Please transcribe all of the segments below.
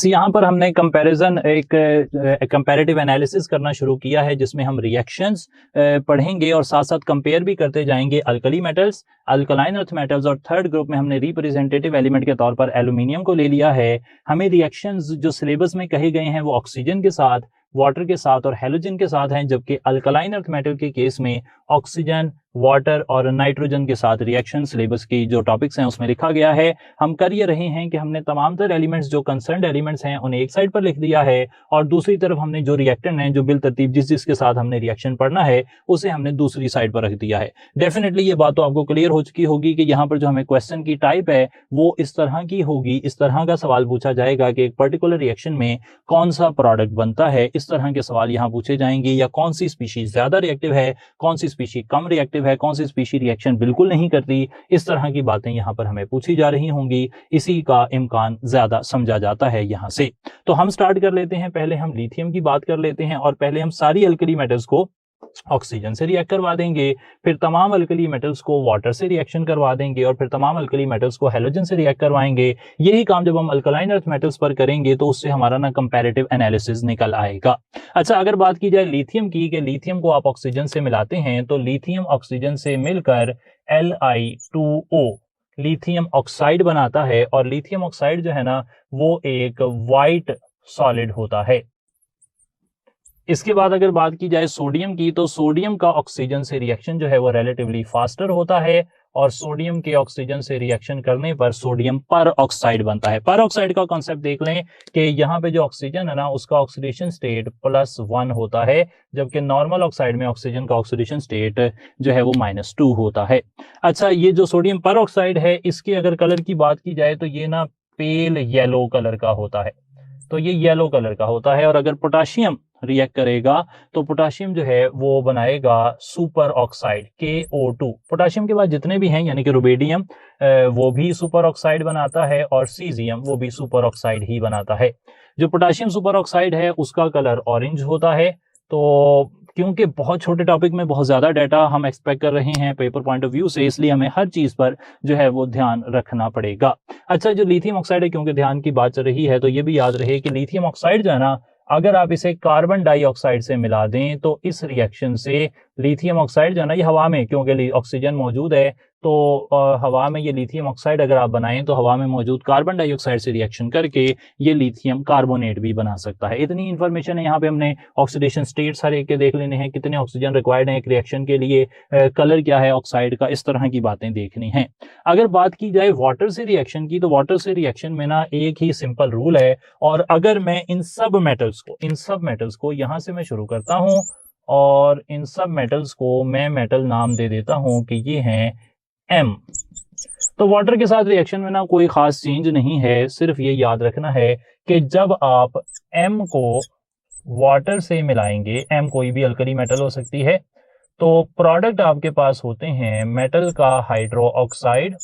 बस यहाँ पर हमने कंपैरिजन एक कंपैरेटिव एनालिसिस करना शुरू किया है, जिसमें हम रिएक्शंस पढ़ेंगे और साथ साथ कंपेयर भी करते जाएंगे alkali metals, alkaline earth metals, और थर्ड ग्रुप में हमने रिप्रेजेंटेटिव एलिमेंट के तौर पर एल्यूमिनियम को ले लिया है। हमें रिएक्शंस जो सिलेबस में कहे गए हैं वो ऑक्सीजन के साथ, वाटर के साथ और हैलोजन के साथ हैं, जबकि अल्कलाइन अर्थ मेटल के केस में ऑक्सीजन, वाटर और नाइट्रोजन के साथ रिएक्शन सिलेबस की जो टॉपिक्स हैं उसमें लिखा गया है। हम कर ये रहे हैं कि हमने तमाम तर एलिमेंट्स जो कंसर्न्ड एलिमेंट्स हैं उन्हें एक साइड पर लिख दिया है, और दूसरी तरफ हमने जो रिएक्टेंट हैं, जो बिल तरतीब जिसके साथ हमने रिएक्शन पढ़ना है, उसे हमने दूसरी साइड पर रख दिया है। डेफिनेटली ये बात तो आपको क्लियर हो चुकी होगी कि यहाँ पर जो हमें क्वेश्चन की टाइप है वो इस तरह की होगी, इस तरह का सवाल पूछा जाएगा कि एक पर्टिकुलर रिएक्शन में कौन सा प्रोडक्ट बनता है, इस तरह के सवाल यहाँ पूछे जाएंगे, या कौन सी स्पीशीज ज्यादा रिएक्टिव है, कौन सी स्पीशीज कम रिएक्टिव है, कौन सी स्पीशीज रिएक्शन बिल्कुल नहीं करती। इस तरह की बातें यहाँ पर हमें पूछी जा रही होंगी, इसी का इम्कान ज्यादा समझा जाता है यहाँ से। तो हम स्टार्ट कर लेते हैं। पहले हम लिथियम की बात कर लेते हैं, और पहले हम सारी अल्कली मेटल्स को ऑक्सीजन से रिएक्ट करवा देंगे, फिर तमाम अल्कली मेटल्स को वाटर से रिएक्शन करवा देंगे, और फिर तमाम अल्कली मेटल्स को हैलोजन से रिएक्ट करवाएंगे। यही काम जब हम अल्कलाइन अर्थ मेटल्स पर करेंगे तो उससे हमारा ना कंपैरेटिव एनालिसिस निकल आएगा। अच्छा, अगर बात की जाए लिथियम की, कि लिथियम को आप ऑक्सीजन से मिलाते हैं तो लिथियम ऑक्सीजन से मिलकर Li2O लिथियम ऑक्साइड बनाता है, और लिथियम ऑक्साइड जो है ना वो एक वाइट सॉलिड होता है। इसके बाद अगर बात की जाए सोडियम की, तो सोडियम का ऑक्सीजन से रिएक्शन जो है वो रिलेटिवली फास्टर होता है, और सोडियम के ऑक्सीजन से रिएक्शन करने पर सोडियम पर ऑक्साइड बनता है। पर ऑक्साइड का कॉन्सेप्ट देख लें कि यहाँ पे जो ऑक्सीजन है ना उसका ऑक्सीडेशन स्टेट +1 होता है, जबकि नॉर्मल ऑक्साइड में ऑक्सीजन का ऑक्सीडेशन स्टेट जो है वो -2 होता है। अच्छा, ये जो सोडियम पर ऑक्साइड है इसके अगर कलर की बात की जाए तो ये ना पेल येलो कलर का होता है, तो ये येलो कलर का होता है। और अगर पोटाशियम रिएक्ट करेगा तो पोटाशियम जो है वो बनाएगा सुपर ऑक्साइड KO2। पोटाशियम के बाद जितने भी हैं यानी कि रुबेडियम वो भी सुपर ऑक्साइड बनाता है, और सीजियम वो भी सुपर ऑक्साइड ही बनाता है। जो पोटाशियम सुपर ऑक्साइड है उसका कलर ऑरेंज होता है। तो क्योंकि बहुत छोटे टॉपिक में बहुत ज्यादा डाटा हम एक्सपेक्ट कर रहे हैं पेपर पॉइंट ऑफ व्यू से, इसलिए हमें हर चीज पर जो है वो ध्यान रखना पड़ेगा। अच्छा, जो लिथियम ऑक्साइड है, क्योंकि ध्यान की बात चल रही है तो ये भी याद रहे कि लिथियम ऑक्साइड जो है ना, अगर आप इसे कार्बन डाइऑक्साइड से मिला दें तो इस रिएक्शन से लिथियम ऑक्साइड जो है ना, ये हवा में, क्योंकि ऑक्सीजन मौजूद है तो हवा में ये लिथियम ऑक्साइड अगर आप बनाएं तो हवा में मौजूद कार्बन डाइऑक्साइड से रिएक्शन करके ये लिथियम कार्बोनेट भी बना सकता है। इतनी इंफॉर्मेशन है यहाँ पे। हमने ऑक्सीडेशन स्टेट्स हर एक के देख लेने हैं, कितने ऑक्सीजन रिक्वायर्ड है एक रिएक्शन के लिए, कलर क्या है ऑक्साइड का, इस तरह की बातें देखनी है। अगर बात की जाए वाटर से रिएक्शन की, तो वाटर से रिएक्शन में ना एक ही सिंपल रूल है, और अगर मैं इन सब मेटल्स को यहाँ से मैं शुरू करता हूँ, और इन सब मेटल्स को मैं मेटल नाम दे देता हूँ कि ये हैं M, तो वाटर के साथ रिएक्शन में ना कोई खास चेंज नहीं है। सिर्फ ये याद रखना है कि जब आप M को वाटर से मिलाएंगे, M कोई भी अल्कली मेटल हो सकती है, तो प्रोडक्ट आपके पास होते हैं मेटल का हाइड्रो ऑक्साइड,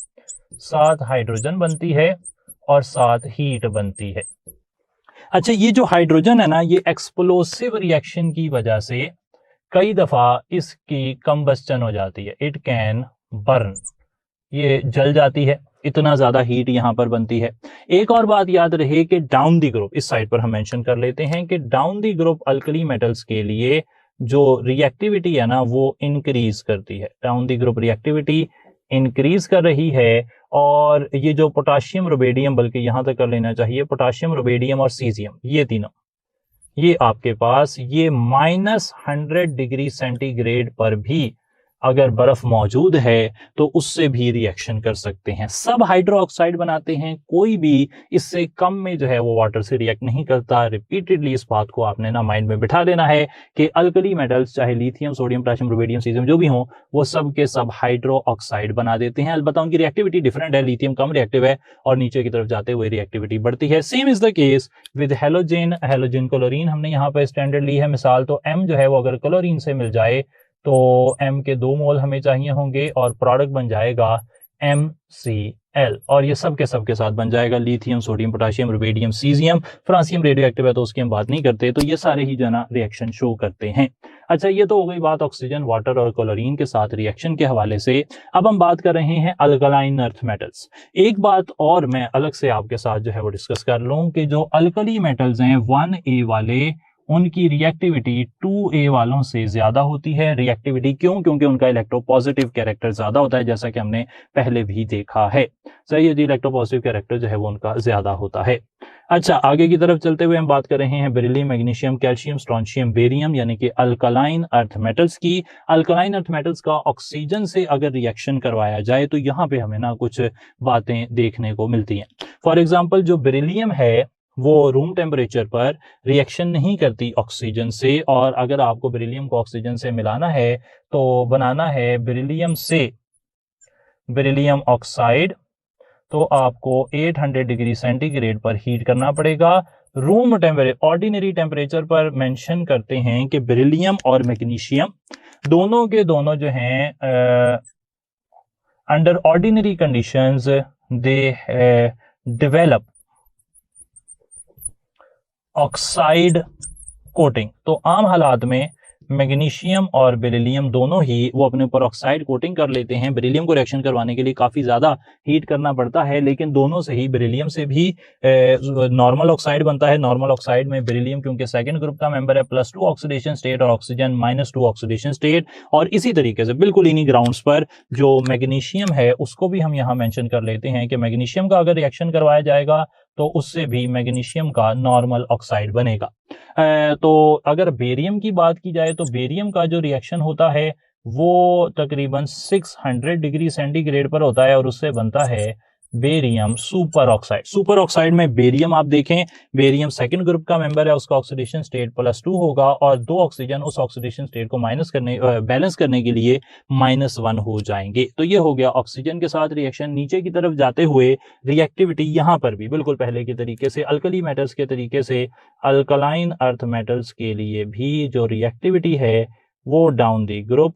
साथ हाइड्रोजन बनती है और साथ हीट बनती है। अच्छा, ये जो हाइड्रोजन है ना, ये एक्सप्लोसिव रिएक्शन की वजह से कई दफा इसकी कंबस्टन हो जाती है, इट कैन बर्न, ये जल जाती है, इतना ज्यादा हीट यहां पर बनती है। एक और बात याद रहे कि डाउन दी ग्रुप, इस साइड पर हम मेंशन कर लेते हैं कि down the group alkali metals के लिए जो रिएक्टिविटी है ना वो इंक्रीज करती है, down the group reactivity increase कर रही है। और ये जो पोटाशियम रुबेडियम, बल्कि यहां तक कर लेना चाहिए, पोटाशियम रुबेडियम और सीजियम, ये तीनों, ये आपके पास ये -100 डिग्री सेंटीग्रेड पर भी अगर बर्फ मौजूद है तो उससे भी रिएक्शन कर सकते हैं। सब हाइड्रो ऑक्साइड बनाते हैं, कोई भी इससे कम में जो है वो वाटर से रिएक्ट नहीं करता। रिपीटेडली इस बात को आपने ना माइंड में बिठा देना है कि अल्कली मेटल्स चाहे lithium, sodium, potassium, rubidium, caesium जो भी हो, वो सब के सब हाइड्रो ऑक्साइड बना देते हैं। अलबत्ता उनकी रिएक्टिविटी डिफरेंट है, लिथियम कम रिएक्टिव है और नीचे की तरफ जाते हुए रिएक्टिविटी बढ़ती है। Same is the case with halogen, chlorine हमने यहाँ पर स्टैंडर्ड ली है मिसाल, तो M जो है वो अगर क्लोरीन से मिल जाए तो M के 2 मोल हमें चाहिए होंगे और प्रोडक्ट बन जाएगा MCl, और ये सब के साथ बन जाएगा lithium, sodium, potassium, rubidium, caesium. Francium radio active है तो उसकी हम बात नहीं करते, तो ये सारे ही जो ना रिएक्शन शो करते हैं। अच्छा, ये तो हो गई बात ऑक्सीजन, वाटर और क्लोरीन के साथ रिएक्शन के हवाले से। अब हम बात कर रहे हैं अल्कलाइन अर्थ मेटल्स। एक बात और मैं अलग से आपके साथ जो है वो डिस्कस कर लूं कि जो अल्कली मेटल्स हैं 1A वाले, उनकी रिएक्टिविटी 2A वालों से ज्यादा होती है। रिएक्टिविटी क्यों? क्योंकि उनका इलेक्ट्रोपॉजिटिव कैरेक्टर ज्यादा होता है, जैसा कि हमने पहले भी देखा है। सही है जी, इलेक्ट्रोपॉजिटिव कैरेक्टर जो है वो उनका ज्यादा होता है। अच्छा, आगे की तरफ चलते हुए हम बात कर रहे हैं beryllium, magnesium, calcium, strontium, barium, यानी कि अल्कलाइन अर्थ मेटल्स की। अल्कलाइन अर्थ मेटल्स का ऑक्सीजन से अगर रिएक्शन करवाया जाए तो यहाँ पे हमें ना कुछ बातें देखने को मिलती हैं। फॉर एग्जाम्पल, जो बेरिलियम है वो रूम टेम्परेचर पर रिएक्शन नहीं करती ऑक्सीजन से, और अगर आपको बेरिलियम को ऑक्सीजन से मिलाना है तो बनाना है बेरिलियम से बेरिलियम ऑक्साइड, तो आपको 800 डिग्री सेंटीग्रेड पर हीट करना पड़ेगा। रूम टेम्परेचर, ऑर्डिनरी टेम्परेचर पर मेंशन करते हैं कि बेरिलियम और मैग्नीशियम दोनों के दोनों जो हैं under ordinary conditions they develop oxide coating. तो आम हालात में मैग्नीशियम और बेरिलियम दोनों ही वो अपने ऊपर ऑक्साइड कोटिंग कर लेते हैं। बेरिलियम को रिएक्शन करवाने के लिए काफी ज्यादा हीट करना पड़ता है, लेकिन दोनों से ही, बेरिलियम से भी नॉर्मल ऑक्साइड बनता है। नॉर्मल ऑक्साइड में बेरिलियम क्योंकि सेकंड ग्रुप का मेंबर है, +2 ऑक्सीडेशन स्टेट, और ऑक्सीजन -2 ऑक्सीडेशन स्टेट। और इसी तरीके से बिल्कुल इन्हीं ग्राउंड्स पर जो मैग्नीशियम है उसको भी हम यहाँ मेंशन कर लेते हैं कि मैग्नीशियम का अगर रिएक्शन करवाया जाएगा तो उससे भी मैग्नीशियम का नॉर्मल ऑक्साइड बनेगा। तो अगर बेरियम की बात की जाए तो बेरियम का जो रिएक्शन होता है वो तकरीबन 600 डिग्री सेंटीग्रेड पर होता है, और उससे बनता है barium super oxide. Super oxide में बेरियम आप देखें, बेरियम सेकंड ग्रुप का मेंबर है, उसका ऑक्सीडेशन स्टेट +2 होगा, और 2 ऑक्सीजन उस ऑक्सीडेशन स्टेट को बैलेंस करने के लिए -1 हो जाएंगे। तो ये हो गया ऑक्सीजन के साथ रिएक्शन। नीचे की तरफ जाते हुए रिएक्टिविटी यहाँ पर भी बिल्कुल पहले के तरीके से, अल्कली मेटल्स के तरीके से, अल्कलाइन अर्थ मेटल्स के लिए भी जो रिएक्टिविटी है वो डाउन द ग्रुप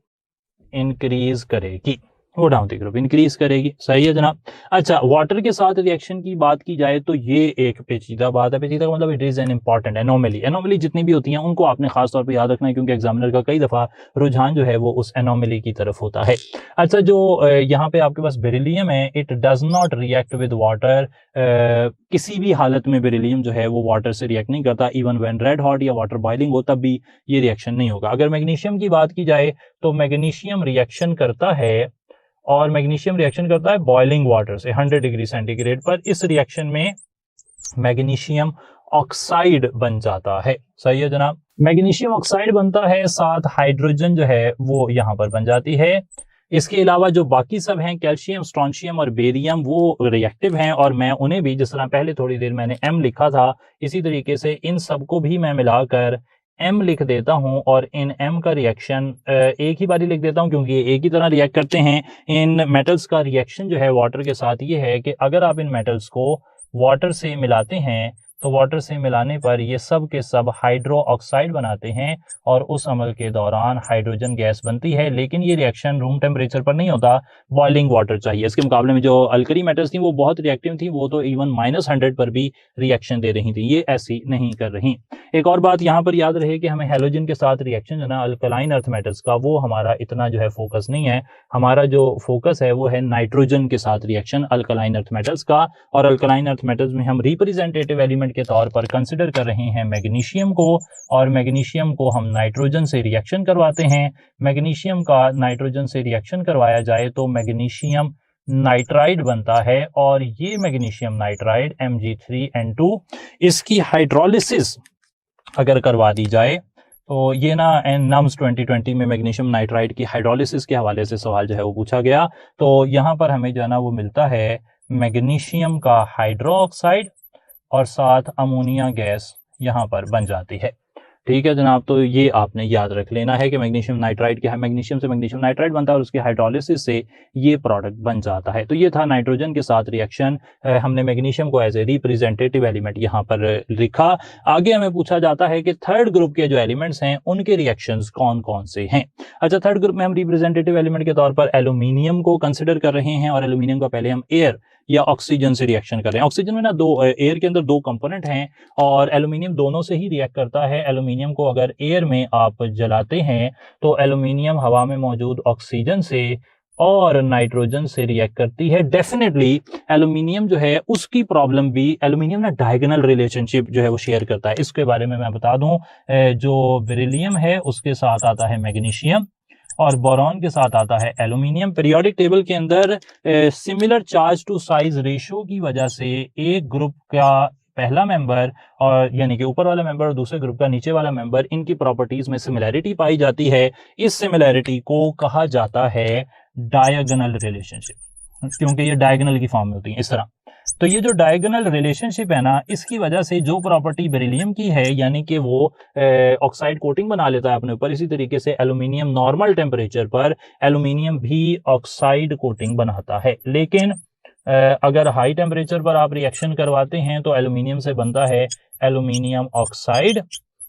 इंक्रीज करेगी, वो डाउन द ग्रुप इंक्रीज करेगी। सही है जनाब। अच्छा, वाटर के साथ रिएक्शन की बात की जाए तो ये एक पेचीदा बात है। पेचीदा का मतलब it is an important anomaly. Anomaly जितनी भी होती हैं उनको आपने खास तौर पे याद रखना है, क्योंकि एग्जामिनर का कई दफा रुझान जो है वो उस एनोमली की तरफ होता है। अच्छा, जो यहाँ पे आपके पास बेरिलियम है, it does not react with water. किसी भी हालत में बेरिलियम जो है वो वाटर से रिएक्ट नहीं करता। इवन व्हेन रेड हॉट या वाटर बॉइलिंग हो तब भी ये रिएक्शन नहीं होगा। अगर मैग्नीशियम की बात की जाए तो मैग्नीशियम रिएक्शन करता है, और मैग्नीशियम रिएक्शन करता है बॉइलिंग वाटर से 100 डिग्री सेंटीग्रेड पर। इस रिएक्शन में मैग्नीशियम ऑक्साइड बन जाता है। सही है जनाब। मैग्नीशियम ऑक्साइड बनता है, साथ हाइड्रोजन जो है वो यहाँ पर बन जाती है। इसके अलावा जो बाकी सब हैं, कैल्शियम, स्ट्रोंशियम और बेरियम, वो रिएक्टिव हैं, और मैं उन्हें भी, जिस तरह पहले थोड़ी देर मैंने M लिखा था, इसी तरीके से इन सबको भी मैं मिलाकर M लिख देता हूं, और इन M का रिएक्शन एक ही बारी लिख देता हूं क्योंकि ये एक ही तरह रिएक्ट करते हैं। इन मेटल्स का रिएक्शन जो है वाटर के साथ ये है कि अगर आप इन मेटल्स को वाटर से मिलाते हैं तो वाटर से मिलाने पर ये सब के सब हाइड्रो ऑक्साइड बनाते हैं, और उस अमल के दौरान हाइड्रोजन गैस बनती है। लेकिन ये रिएक्शन रूम टेम्परेचर पर नहीं होता, बॉइलिंग वाटर चाहिए। इसके मुकाबले में जो अल्कली मेटल्स थी वो बहुत रिएक्टिव थी, वो तो इवन -100 पर भी रिएक्शन दे रही थी, ये ऐसी नहीं कर रही। एक और बात यहाँ पर याद रहे कि हमें हेलोजन के साथ रिएक्शन जो ना अल्कलाइन अर्थ मेटल्स का, वो हमारा इतना जो है फोकस नहीं है। हमारा जो फोकस है वो है नाइट्रोजन के साथ रिएक्शन अल्कलाइन अर्थ मेटल्स का, और अल्कलाइन अर्थ मेटल्स में हम रिप्रेजेंटेटिव एलिमेंट के तौर पर कंसिडर कर रहे हैं मैग्नीशियम को, और मैग्नीशियम को हम नाइट्रोजन से रिएक्शन करवाते हैं। मैग्नीशियम का नाइट्रोजन से रिएक्शन करवाया जाए तो मैग्नीशियम नाइट्राइड बनता है, और ये मैग्नीशियम नाइट्राइड Mg3N2, इसकी हाइड्रोलिसिस अगर करवा दी जाए तो ये ना NUMS 2020 में मैग्नीशियम नाइट्राइड की हाइड्रोलिसिस के हवाले से सवाल जो है वो पूछा गया। तो यहाँ पर हमें जो है ना वो मिलता है मैग्नीशियम का हाइड्रो ऑक्साइड, और साथ अमोनिया गैस यहाँ पर बन जाती है। ठीक है जनाब, तो ये आपने याद रख लेना है कि मैग्नीशियम नाइट्राइड क्या है, मैग्नीशियम से मैग्नीशियम नाइट्राइड बनता है और उसके हाइड्रोलिसिस से ये प्रोडक्ट बन जाता है। तो ये था नाइट्रोजन के साथ रिएक्शन, हमने मैग्नीशियम को एज ए रिप्रेजेंटेटिव एलिमेंट यहाँ पर लिखा। आगे हमें पूछा जाता है कि थर्ड ग्रुप के जो एलिमेंट्स हैं उनके रिएक्शंस कौन कौन से हैं। अच्छा, थर्ड ग्रुप में हम रिप्रेजेंटेटिव एलिमेंट के तौर पर एल्यूमिनियम को कंसिडर कर रहे हैं, और एल्यूमिनियम का पहले हम एयर या ऑक्सीजन से रिएक्शन कर रहे हैं। ऑक्सीजन में ना एयर के अंदर दो कंपोनेंट हैं और एल्यूमिनियम दोनों से ही रिएक्ट करता है। एल्यूमिनियम को अगर एयर में आप जलाते हैं तो एल्यूमिनियम हवा में मौजूद ऑक्सीजन से और नाइट्रोजन से रिएक्ट करती है। डेफिनेटली एल्यूमिनियम जो है उसकी प्रॉब्लम भी, एल्यूमिनियम ना डायगोनल रिलेशनशिप जो है वो शेयर करता है। इसके बारे में मैं बता दूं, जो बेरिलियम है उसके साथ आता है मैग्नीशियम और बोरॉन के साथ आता है एल्यूमिनियम। पीरियोडिक टेबल के अंदर similar charge to size ratio की वजह से एक ग्रुप का पहला मेंबर और यानी कि ऊपर वाला मेंबर और दूसरे ग्रुप का नीचे वाला मेंबर, इनकी प्रॉपर्टीज में सिमिलैरिटी पाई जाती है। इस सिमिलैरिटी को कहा जाता है डायगोनल रिलेशनशिप, क्योंकि ये डायगोनल की फॉर्म में होती है इस तरह। तो ये जो डायगोनल रिलेशनशिप है ना, इसकी वजह से जो प्रॉपर्टी बेरिलियम की है यानी कि वो ऑक्साइड कोटिंग बना लेता है अपने ऊपर, इसी तरीके से एल्यूमिनियम नॉर्मल टेम्परेचर पर एल्यूमिनियम भी ऑक्साइड कोटिंग बनाता है। लेकिन अगर हाई टेम्परेचर पर आप रिएक्शन करवाते हैं तो एल्यूमिनियम से बनता है एल्यूमिनियम ऑक्साइड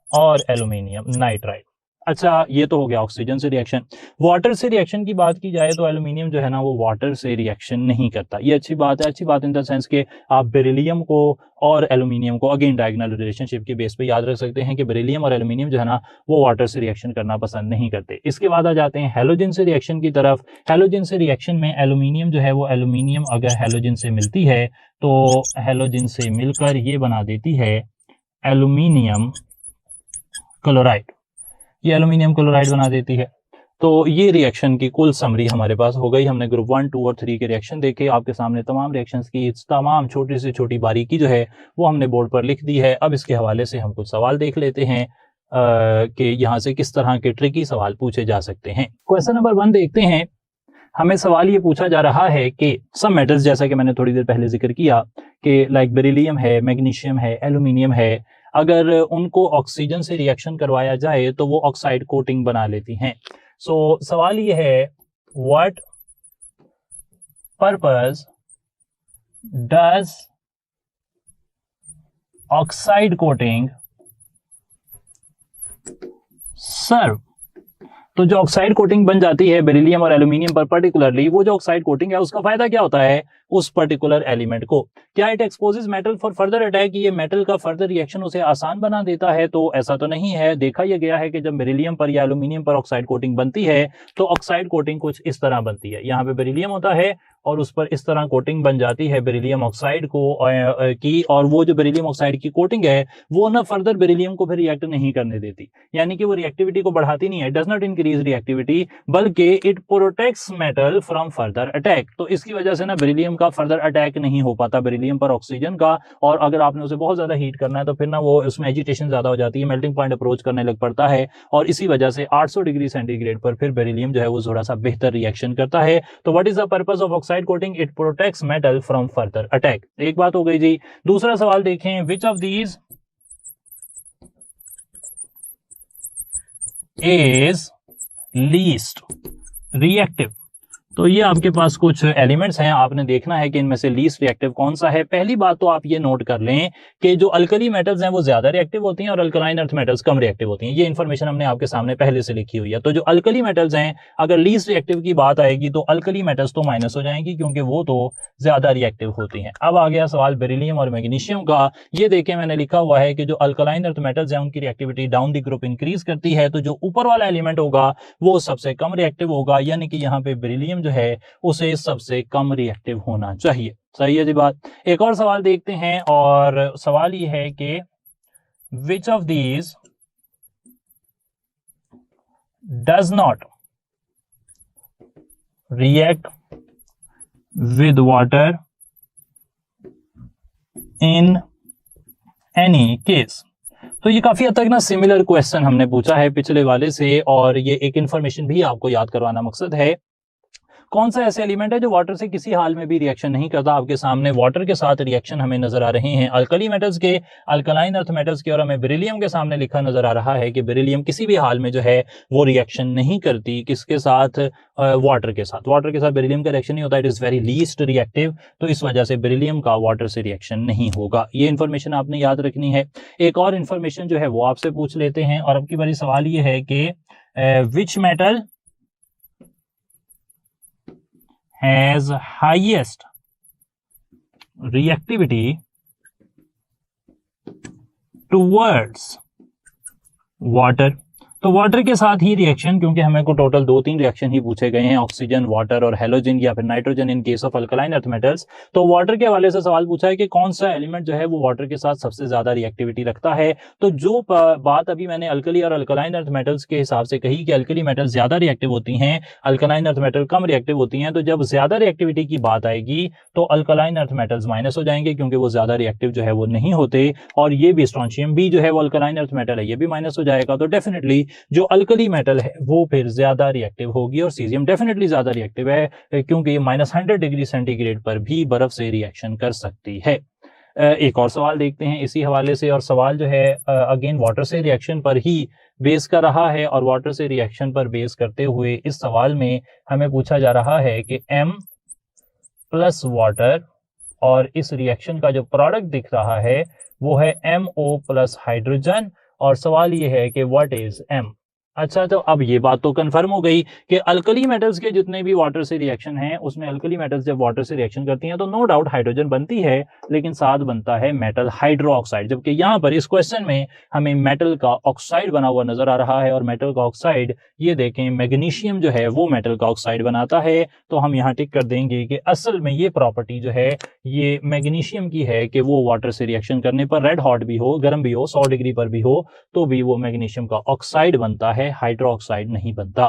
और एल्यूमिनियम नाइट्राइड। अच्छा, ये तो हो गया ऑक्सीजन से रिएक्शन। वाटर से रिएक्शन की बात की जाए तो एल्यूमिनियम जो है ना वो वाटर से रिएक्शन नहीं करता। ये अच्छी बात है, अच्छी बात इन द सेंस के आप बेरिलियम को और एल्यूमिनियम को अगेन डायगोनल रिलेशनशिप के बेस पे याद रख सकते हैं कि बेरिलियम और एल्यूमिनियम जो है ना वो वाटर से रिएक्शन करना पसंद नहीं करते। इसके बाद आ जाते हैं हैलोजन से रिएक्शन की तरफ। हैलोजन से रिएक्शन में एल्यूमिनियम जो है वो, एल्यूमिनियम अगर हैलोजन से मिलती है तो हैलोजन से मिलकर ये बना देती है एल्यूमिनियम क्लोराइड, ये एल्यूमिनियम क्लोराइड बना देती है। तो ये रिएक्शन की कुल समरी हमारे पास हो गई। हमने ग्रुप 1, 2 और 3 के रिएक्शन देखे, आपके सामने तमाम रिएक्शंस की तमाम छोटी से छोटी बारीकी जो है वो हमने बोर्ड पर लिख दी है। अब इसके हवाले से हम कुछ सवाल देख लेते हैं कि यहाँ से किस तरह के ट्रिकी सवाल पूछे जा सकते हैं। क्वेश्चन नंबर 1 देखते हैं। हमें सवाल ये पूछा जा रहा है कि सम मेटल्स, जैसा कि मैंने थोड़ी देर पहले जिक्र किया कि लाइक बेरिलियम है, मैग्नीशियम है, एल्यूमिनियम है, अगर उनको ऑक्सीजन से रिएक्शन करवाया जाए तो वो ऑक्साइड कोटिंग बना लेती हैं। सो सवाल ये है, what purpose does oxide coating serve. तो जो ऑक्साइड कोटिंग बन जाती है बेरिलियम और एल्यूमिनियम पर पर्टिकुलरली, वो जो ऑक्साइड कोटिंग है उसका फायदा क्या होता है उस पर्टिकुलर एलिमेंट को? क्या it exposes metal for further attack, ये मेटल का फर्दर रिएक्शन उसे आसान बना देता है? तो ऐसा तो नहीं है। देखा यह गया है कि जब बेरिलियम पर या एल्यूमिनियम पर ऑक्साइड कोटिंग बनती है तो ऑक्साइड कोटिंग कुछ इस तरह बनती है। यहाँ पे बेरिलियम होता है और उस पर इस तरह कोटिंग बन जाती है बेरिलियम ऑक्साइड की, और वो जो बेरिलियम ऑक्साइड की कोटिंग है वो ना फर्दर बेरिलियम को फिर रिएक्ट नहीं करने देती, यानी कि वो रिएक्टिविटी को बढ़ाती नहीं है, डज नॉट इंक्रीज रिएक्टिविटी, बल्कि it protects metal from further attack. तो इसकी वजह से ना बेरिलियम का फर्दर अटैक नहीं हो पाता बेरिलियम पर ऑक्सीजन का, और अगर आपने उसे बहुत ज्यादा हीट करना है तो फिर ना वो उसमें एजिटेशन ज्यादा हो जाती है, मेल्टिंग पॉइंट अप्रोच करने लग पड़ता है, और इसी वजह से 800 डिग्री सेंटीग्रेड पर फिर बेरिलियम जो है वो थोड़ा सा बेहतर रिएक्शन करता है। तो what is the purpose of oxide coating? It protects metal from further attack. एक बात हो गई जी। दूसरा सवाल देखें, which of these is least reactive. तो ये आपके पास कुछ एलिमेंट्स हैं, आपने देखना है कि इनमें से लीस्ट रिएक्टिव कौन सा है। पहली बात तो आप ये नोट कर लें कि जो अल्कली मेटल्स हैं वो ज्यादा रिएक्टिव होती हैं और अल्कलाइन अर्थ मेटल्स कम रिएक्टिव होती हैं। ये इन्फॉर्मेशन हमने आपके सामने पहले से लिखी हुई है। तो जो अल्कली मेटल्स हैं, अगर लीस्ट रिएक्टिव की बात आएगी तो अल्कली मेटल्स तो माइनस हो जाएंगी क्योंकि वो तो ज्यादा रिएक्टिव होती हैं। अब आ गया सवाल बेरिलियम और मैग्नीशियम का। ये देखें, मैंने लिखा हुआ है कि जो अल्कलाइन अर्थ मेटल्स हैं उनकी reactivity down the group increase करती है, तो जो ऊपर वाला एलिमेंट होगा वो सबसे कम रिएक्टिव होगा, यानी कि यहाँ पे बेरिलियम जो है उसे सबसे कम रिएक्टिव होना चाहिए। सही है जी बात। एक और सवाल देखते हैं, और सवाल ये है कि which of these does not react with water in any case. तो ये काफी हद तक ना सिमिलर क्वेश्चन हमने पूछा है पिछले वाले से, और ये एक इंफॉर्मेशन भी आपको याद करवाना मकसद है। कौन सा ऐसे एलिमेंट है जो वाटर से किसी हाल में भी रिएक्शन नहीं करता? आपके सामने वाटर के साथ रिएक्शन हमें नजर आ रहे हैं, अल्कली मेटल्स के, अल्कलाइन अर्थ मेटल्स के, और हमें बेरिलियम के सामने लिखा नजर आ रहा है कि बेरिलियम किसी भी हाल में जो है वो रिएक्शन नहीं करती किसके साथ? वाटर के साथ। वाटर के साथ बेरिलियम का रिएक्शन नहीं होता, it is very least reactive, तो इस वजह से बेरिलियम का वाटर से रिएक्शन नहीं होगा। ये इंफॉर्मेशन आपने याद रखनी है। एक और इंफॉर्मेशन जो है वो आपसे पूछ लेते हैं, और अब की बारी सवाल ये है कि which metal has highest reactivity towards water। तो वाटर के साथ ही रिएक्शन, क्योंकि हमें को टोटल 2-3 रिएक्शन ही पूछे गए हैं, ऑक्सीजन, वाटर और हेलोजन या फिर nitrogen in case of alkaline earth metals. तो वाटर के हवाले से सवाल पूछा है कि कौन सा एलिमेंट जो है वो वाटर के साथ सबसे ज्यादा रिएक्टिविटी रखता है। तो जो बात अभी मैंने अल्कली और अल्कलाइन अर्थ मेटल्स के हिसाब से कही कि अल्कली मेटल ज्यादा रिएक्टिव होती हैं, अल्कलाइन अर्थ मेटल कम रिएक्टिव होती हैं, तो जब ज्यादा रिएक्टिविटी की बात आएगी तो अल्कलाइन अर्थ मेटल्स माइनस हो जाएंगे, क्योंकि वो ज्यादा रिएक्टिव जो है वो नहीं होते। और ये भी स्ट्रोंशियम भी जो है वो अल्कलाइन अर्थ मेटल है, ये भी माइनस हो जाएगा। तो डेफिनेटली जो अल्कली मेटल है वो फिर ज्यादा रिएक्टिव होगी, और सीजियम डेफिनेटली ज्यादा रिएक्टिव है, क्योंकि -100 डिग्री सेंटीग्रेड पर भी बर्फ से रिएक्शन कर सकती है। एक और सवाल देखते हैं इसी हवाले से, और सवाल जो है अगेन वाटर से रिएक्शन पर ही बेस कर रहा है, और वाटर से रिएक्शन पर बेस करते हुए इस सवाल में हमें पूछा जा रहा है कि M प्लस वाटर, और इस रिएक्शन का जो प्रोडक्ट दिख रहा है वो है MO प्लस हाइड्रोजन, और सवाल ये है कि व्हाट इज M। अच्छा, तो अब ये बात तो कंफर्म हो गई कि अल्कली मेटल्स के जितने भी वाटर से रिएक्शन हैं उसमें अल्कली मेटल्स जब वाटर से रिएक्शन करती हैं तो नो डाउट हाइड्रोजन बनती है, लेकिन साथ बनता है मेटल हाइड्रोक्साइड, जबकि यहाँ पर इस क्वेश्चन में हमें मेटल का ऑक्साइड बना हुआ नजर आ रहा है। और मेटल का ऑक्साइड ये देखें, मैग्नीशियम जो है वो मेटल का ऑक्साइड बनाता है, तो हम यहाँ टिक कर देंगे कि असल में ये प्रॉपर्टी जो है ये मैग्नीशियम की है कि वो वाटर से रिएक्शन करने पर रेड हॉट भी हो, गर्म भी हो, 100 डिग्री पर भी हो, तो भी वो मैग्नीशियम का ऑक्साइड बनता है, हाइड्रोक्साइड नहीं बनता।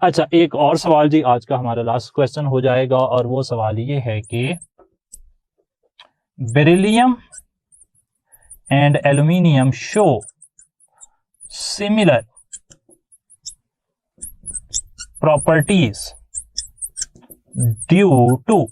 अच्छा, एक और सवाल जी आज का हमारा लास्ट क्वेश्चन हो जाएगा, और वो सवाल ये है कि beryllium and aluminium show similar properties due to.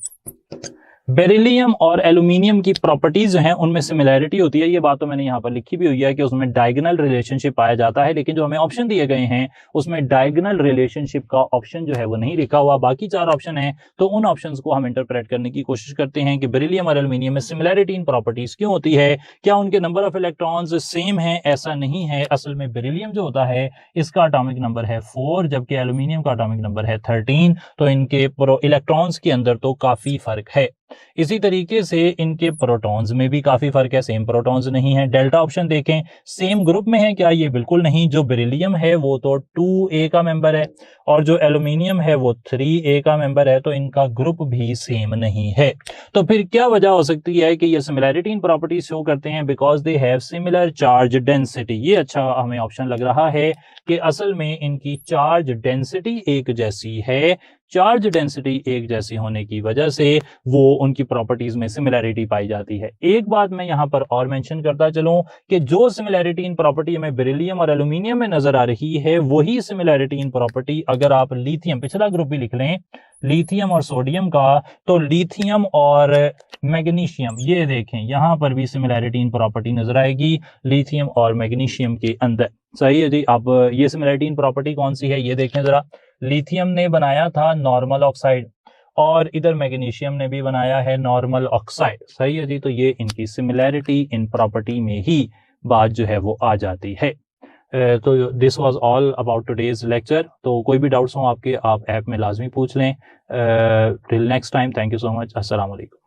Beryllium और एल्यूमिनियम की प्रॉपर्टीज जो हैं उनमें सिमिलैरिटी होती है, ये बात तो मैंने यहाँ पर लिखी भी हुई है कि उसमें डायगोनल रिलेशनशिप पाया जाता है, लेकिन जो हमें ऑप्शन दिए गए हैं उसमें डायगोनल रिलेशनशिप का ऑप्शन जो है वो नहीं लिखा हुआ। बाकी 4 ऑप्शन हैं, तो उन ऑप्शंस को हम इंटरप्रेट करने की कोशिश करते हैं कि बेरिलियम और एल्यूमिनियम में सिमिलैरिटी इन प्रॉपर्टीज क्यों होती है, क्या उनके नंबर ऑफ इलेक्ट्रॉन्स सेम है? ऐसा नहीं है। असल में बेरिलियम जो होता है इसका एटॉमिक नंबर है 4, जबकि एल्यूमिनियम का एटॉमिक नंबर है 13, तो इनके इलेक्ट्रॉन्स के अंदर तो काफी फर्क है। इसी तरीके से इनके प्रोटॉन्स में भी काफी फर्क है, सेम प्रोटॉन्स नहीं है। डेल्टा ऑप्शन देखें, सेम ग्रुप में है क्या? ये बिल्कुल नहीं। जो बेरिलियम है वो तो 2A का मेंबर है, और जो एल्यूमिनियम है वो 3A का मेंबर है, तो इनका ग्रुप भी सेम नहीं है। तो फिर क्या वजह हो सकती है कि ये सिमिलैरिटी इन प्रॉपर्टीज शो करते हैं? Because they have similar charge density. ये अच्छा हमें ऑप्शन लग रहा है कि असल में इनकी चार्ज डेंसिटी एक जैसी है। चार्ज डेंसिटी एक जैसी होने की वजह से वो उनकी प्रॉपर्टीज में सिमिलैरिटी पाई जाती है। एक बात मैं यहां पर और मेंशन करता चलूं कि जो सिमिलैरिटी इन प्रॉपर्टी हमें बेरिलियम और एल्यूमिनियम में नजर आ रही है, वही सिमिलैरिटी इन प्रॉपर्टी अगर आप लिथियम, पिछला ग्रुप भी लिख लें, लिथियम और सोडियम का, तो लिथियम और मैग्नीशियम, ये देखें यहां पर भी सिमिलैरिटी इन प्रॉपर्टी नजर आएगी लिथियम और मैग्नीशियम के अंदर। सही है जी। अब ये सिमिलैरिटी इन प्रॉपर्टी कौन सी है ये देखें जरा। लिथियम ने बनाया था नॉर्मल ऑक्साइड, और इधर मैग्नीशियम ने भी बनाया है नॉर्मल ऑक्साइड। सही है जी। तो ये इनकी सिमिलैरिटी इन प्रॉपर्टी में ही बात जो है वो आ जाती है। तो this was all about today's lecture. तो कोई भी डाउट्स हो आपके, आप ऐप में लाजमी पूछ लें। Till next time, thank you so much. अस्सलाम वालेकुम।